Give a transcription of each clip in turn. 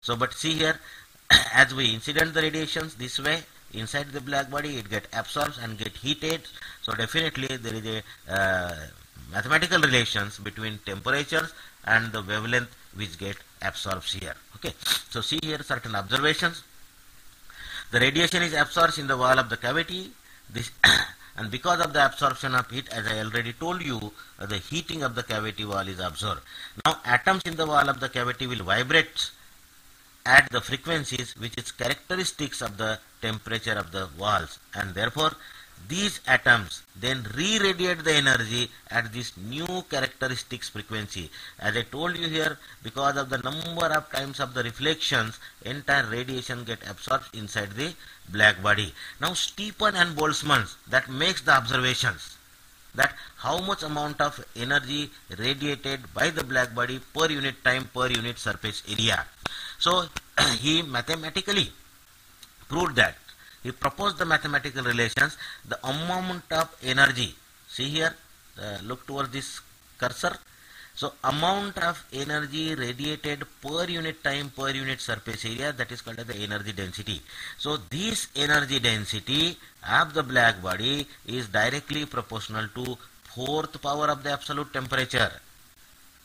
So but see here, as we incident the radiations this way inside the black body, it get absorbed and get heated. So definitely there is a mathematical relations between temperatures and the wavelength which get absorbed here. Okay, so see here certain observations. The radiation is absorbed in the wall of the cavity. This and because of the absorption of heat, as I already told you, the heating of the cavity wall is absorbed. Now atoms in the wall of the cavity will vibrate at the frequencies which is characteristics of the temperature of the walls, and therefore these atoms then re-radiate the energy at this new characteristics frequency. As I told you here, because of the number of times of the reflections, entire radiation get absorbed inside the black body. Now Stephan and Boltzmann that makes the observations that how much amount of energy radiated by the black body per unit time per unit surface area. So he mathematically proved that. He proposed the mathematical relations, the amount of energy. See here, look towards this cursor. So amount of energy radiated per unit time per unit surface area, that is called as the energy density. So this energy density of the black body is directly proportional to fourth power of the absolute temperature.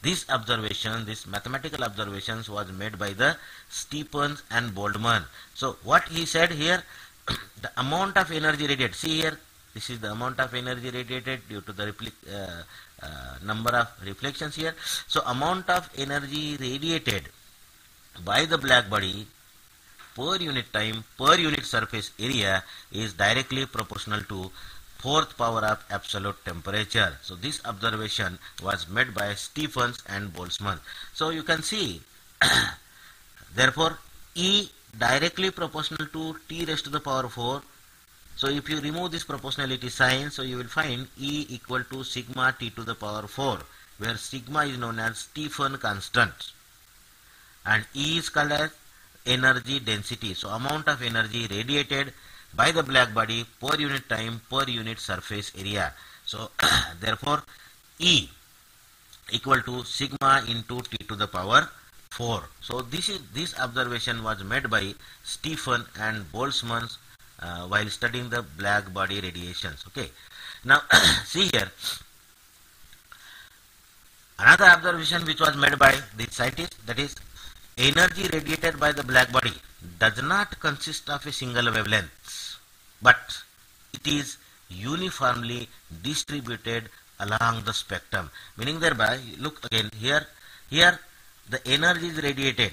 This observation, this mathematical observations was made by the Stephan and Boltzmann. So what he said here, the amount of energy radiated, see here, this is the amount of energy radiated due to the number of reflections here. So amount of energy radiated by the black body per unit time per unit surface area is directly proportional to fourth power of absolute temperature. So this observation was made by Stephan and Boltzmann. So you can see therefore E directly proportional to T raised to the power 4. So if you remove this proportionality sign, so you will find E equal to sigma T to the power 4, where sigma is known as Stephan constant and E is called as energy density. So amount of energy radiated by the black body per unit time per unit surface area. So therefore E equal to sigma into T to the power 4. So this observation was made by Stephan and Boltzmann while studying the black body radiations. Okay. Now see here, another observation which was made by the scientists, that is energy radiated by the black body does not consist of a single wavelength, but it is uniformly distributed along the spectrum. Meaning thereby, look again here, the energy is radiated,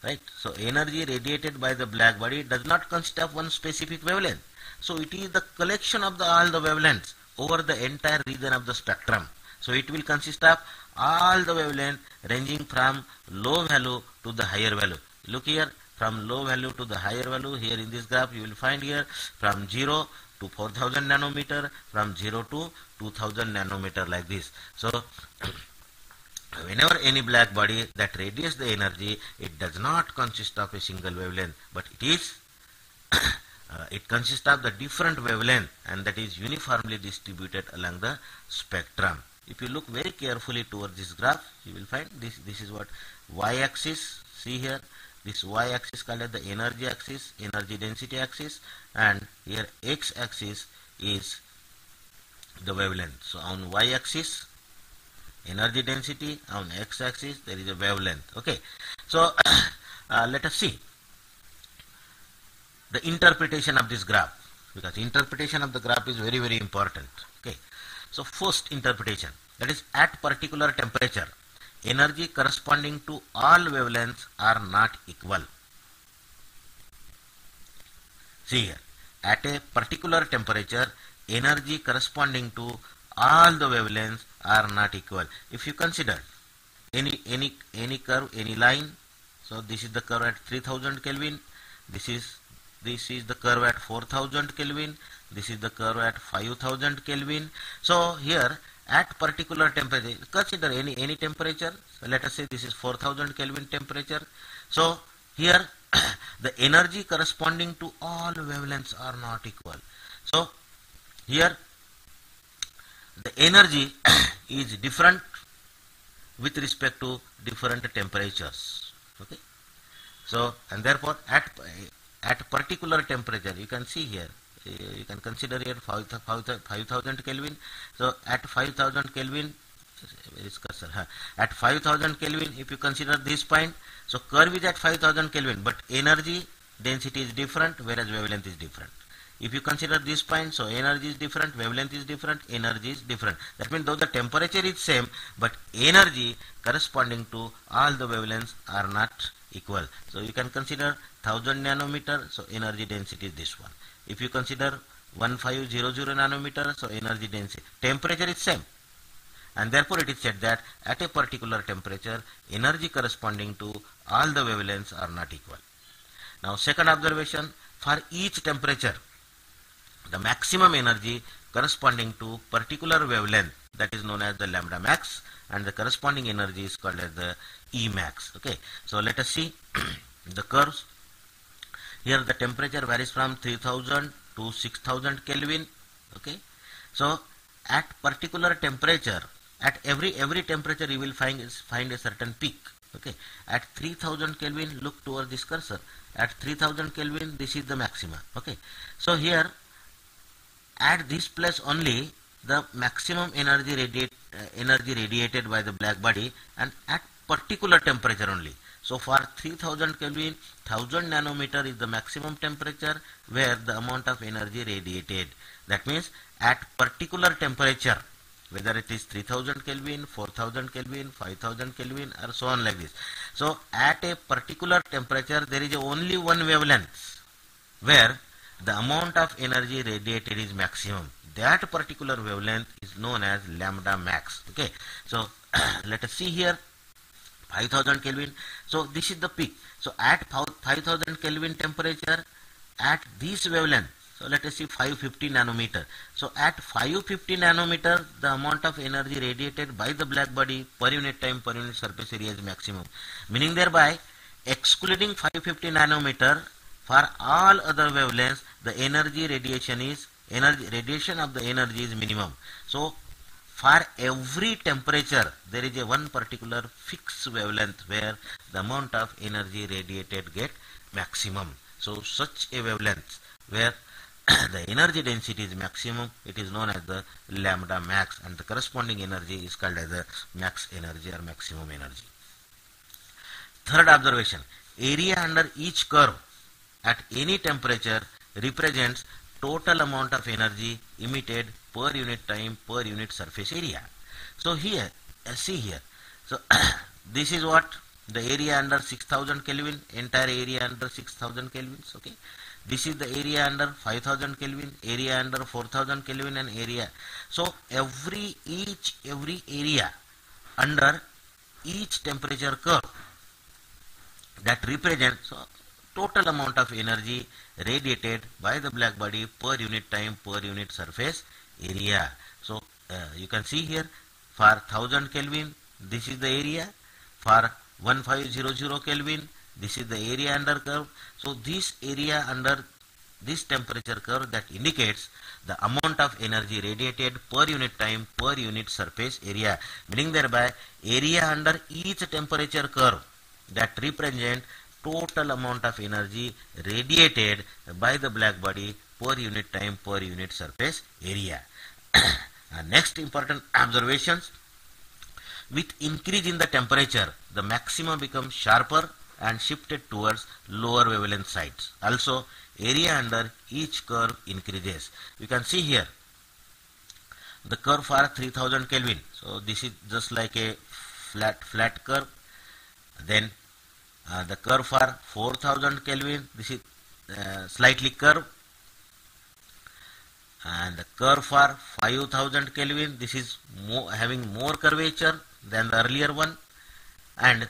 right? So energy radiated by the black body does not consist of one specific wavelength. So it is the collection of all the wavelengths over the entire region of the spectrum. So it will consist of all the wavelengths ranging from low value to the higher value. Look here, from low value to the higher value, here in this graph you will find here from 0 to 4000 nanometer, from 0 to 2000 nanometer, like this. So whenever any black body that radiates the energy, it does not consist of a single wavelength, but it is it consists of the different wavelength, and that is uniformly distributed along the spectrum. If you look very carefully towards this graph, you will find this is what y-axis. See here, this y-axis called as the energy axis, energy density axis, and here x-axis is the wavelength. So on y-axis energy density, on x-axis there is a wavelength. Okay, so let us see the interpretation of this graph, because interpretation of the graph is very, very important. Okay, so first interpretation, that is at particular temperature, energy corresponding to all wavelengths are not equal. See here, at a particular temperature, energy corresponding to all the wavelengths are not equal. If you consider any curve, any line, so this is the curve at 3000 Kelvin, this is the curve at 4000 Kelvin, this is the curve at 5000 Kelvin. So here at particular temperature, consider any temperature. So let us say this is 4000 Kelvin temperature. So here the energy corresponding to all wavelengths are not equal. So here the energy is different with respect to different temperatures. Okay. So, and therefore at particular temperature, you can see here, you can consider here 5000 Kelvin. So at 5000 Kelvin, where is cursor? At 5000 Kelvin, if you consider this point, so curve is at 5000 Kelvin, but energy density is different, whereas wavelength is different. If you consider this point, so energy is different, wavelength is different, energy is different. That means though the temperature is same, but energy corresponding to all the wavelengths are not equal. So you can consider 1000 nanometer, so energy density is this one. If you consider 1500 nanometer, so energy density, temperature is same. And therefore it is said that at a particular temperature, energy corresponding to all the wavelengths are not equal. Now second observation, for each temperature, the maximum energy corresponding to particular wavelength, that is known as the lambda max, and the corresponding energy is called as the E max. Okay, so let us see the curves. Here the temperature varies from 3000 to 6000 Kelvin. Okay, so at particular temperature, at every temperature you will find a certain peak. Okay, at 3000 Kelvin, look towards this cursor. At 3000 Kelvin, this is the maxima. Okay, so here at this place only the maximum energy radiated by the black body, and at particular temperature only. So for 3000 Kelvin, 1000 nanometer is the maximum temperature where the amount of energy radiated. That means at particular temperature, whether it is 3000 Kelvin, 4000 Kelvin, 5000 Kelvin, or so on like this. So at a particular temperature, there is only one wavelength where the amount of energy radiated is maximum. That particular wavelength is known as lambda max. Okay, so let us see here 5000 Kelvin. So this is the peak. So at 5000 Kelvin temperature, at this wavelength, so let us see 550 nanometer. So at 550 nanometer, the amount of energy radiated by the black body per unit time, per unit surface area is maximum. Meaning thereby, excluding 550 nanometer, for all other wavelengths, the radiation of the energy is minimum. So for every temperature, there is a one particular fixed wavelength where the amount of energy radiated get maximum. So such a wavelength where the energy density is maximum, it is known as the lambda max, and the corresponding energy is called as the max energy or maximum energy. Third observation, area under each curve at any temperature represents total amount of energy emitted per unit time per unit surface area. So here, see here, so this is what the area under 6000 Kelvin, entire area under 6000 Kelvins. Okay, this is the area under 5000 Kelvin, area under 4000 Kelvin, and area. So every area under each temperature curve that represents total amount of energy radiated by the black body per unit time per unit surface area. So you can see here for 1000 Kelvin, this is the area. For 1500 Kelvin, this is the area under curve. So this area under this temperature curve that indicates the amount of energy radiated per unit time per unit surface area. Meaning thereby, area under each temperature curve that represent total amount of energy radiated by the black body per unit time per unit surface area. Next important observations, with increase in the temperature, the maxima becomes sharper and shifted towards lower wavelength sides. Also, area under each curve increases. You can see here the curve for 3000 Kelvin. So this is just like a flat curve. Then the curve for 4000 Kelvin, this is slightly curved, and the curve for 5000 Kelvin, this is having more curvature than the earlier one, and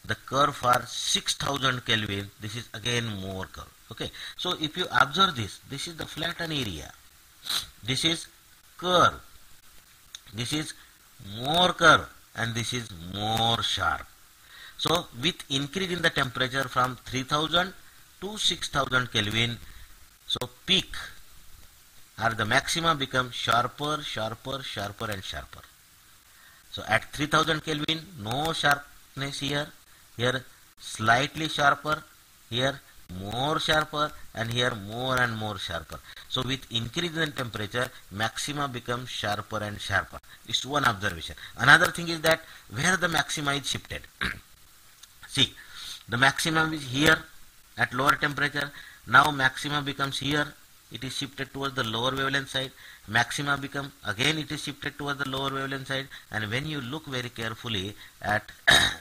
the curve for 6000 Kelvin, this is again more curved. Okay, so if you observe this is the flattened area, this is curve, this is more curve, and this is more sharp. So with increase in the temperature from 3000 to 6000 Kelvin, so peak or the maxima become sharper, sharper, sharper, and sharper. So at 3000 Kelvin, no sharpness here. Here slightly sharper, here more sharper, and here more and more sharper. So with increase in temperature, maxima becomes sharper and sharper. It's one observation. Another thing is that where the maxima is shifted. See, the maximum is here at lower temperature. Now maxima becomes here. It is shifted towards the lower wavelength side. Maxima become again, it is shifted towards the lower wavelength side. And when you look very carefully at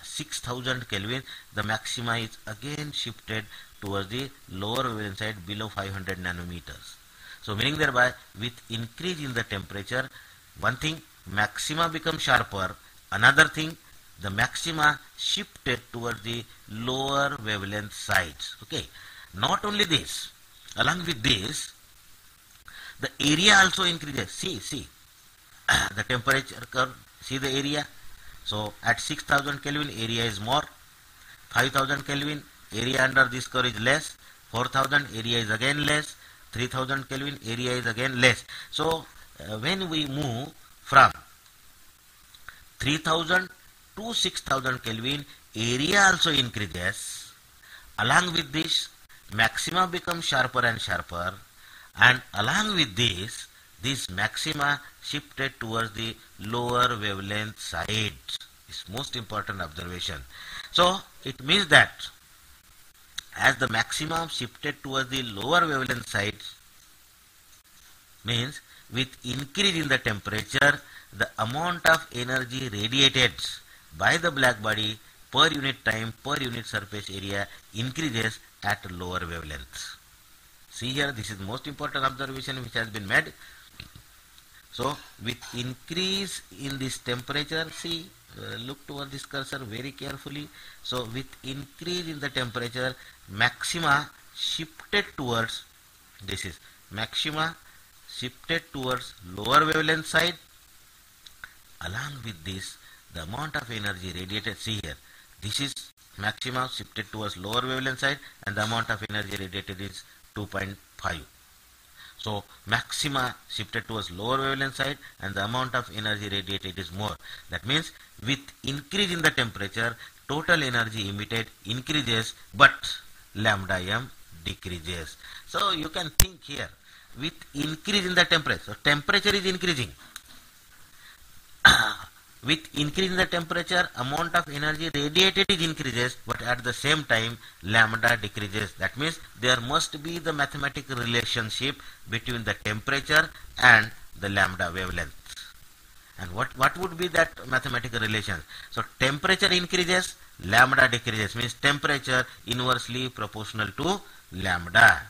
6000 Kelvin, the maxima is again shifted towards the lower wavelength side below 500 nanometers. So meaning thereby, with increase in the temperature, one thing, maxima becomes sharper. Another thing, the maxima shifted towards the lower wavelength sides. Okay. Not only this, along with this, the area also increases. See, the temperature curve, see the area. So at 6000 Kelvin, area is more. 5000 Kelvin, area under this curve is less. 4000, area is again less. 3000 Kelvin, area is again less. So when we move from 3000 to 6000 Kelvin, area also increases. Along with this, maxima becomes sharper and sharper, and along with this maxima shifted towards the lower wavelength side. It's most important observation. So it means that as the maximum shifted towards the lower wavelength side, means with increase in the temperature, the amount of energy radiated by the black body per unit time, per unit surface area increases at lower wavelengths. See here, this is most important observation which has been made. So with increase in this temperature, see, look toward this cursor very carefully. So with increase in the temperature, maxima shifted towards, this is maxima shifted towards lower wavelength side. Along with this, the amount of energy radiated, see here, this is maxima shifted towards lower wavelength side, and the amount of energy radiated is 2.5. So maxima shifted towards lower wavelength side, and the amount of energy radiated is more. That means with increase in the temperature, total energy emitted increases, but lambda m decreases. So you can think here, with increase in the temperature, so temperature is increasing. With increase in the temperature, amount of energy radiated is increases, but at the same time lambda decreases. That means there must be the mathematical relationship between the temperature and the lambda wavelength. And what would be that mathematical relation? So temperature increases, lambda decreases, means temperature inversely proportional to lambda.